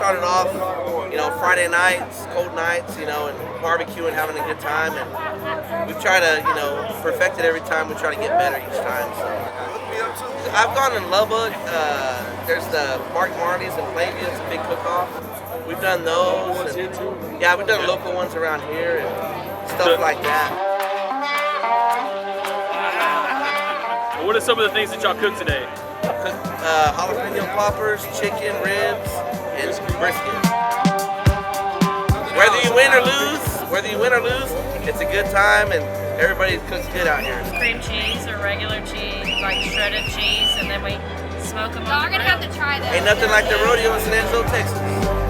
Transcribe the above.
started off, Friday nights, cold nights, and barbecuing, having a good time, and we try to, perfect it every time. We try to get better each time. So I've gone in Lubbock. There's the Mark Marty's in Plainview. It's a big cook-off. We've done those. And, yeah, we've done local ones around here and stuff like that. What are some of the things that y'all cook today? Jalapeno poppers, chicken, ribs, and brisket. Whether you win or lose, it's a good time and everybody cooks good out here. Cream cheese or regular cheese, like shredded cheese, and then we smoke them. Y'all are gonna have to try this. Ain't nothing like the rodeo in San Angelo, Texas.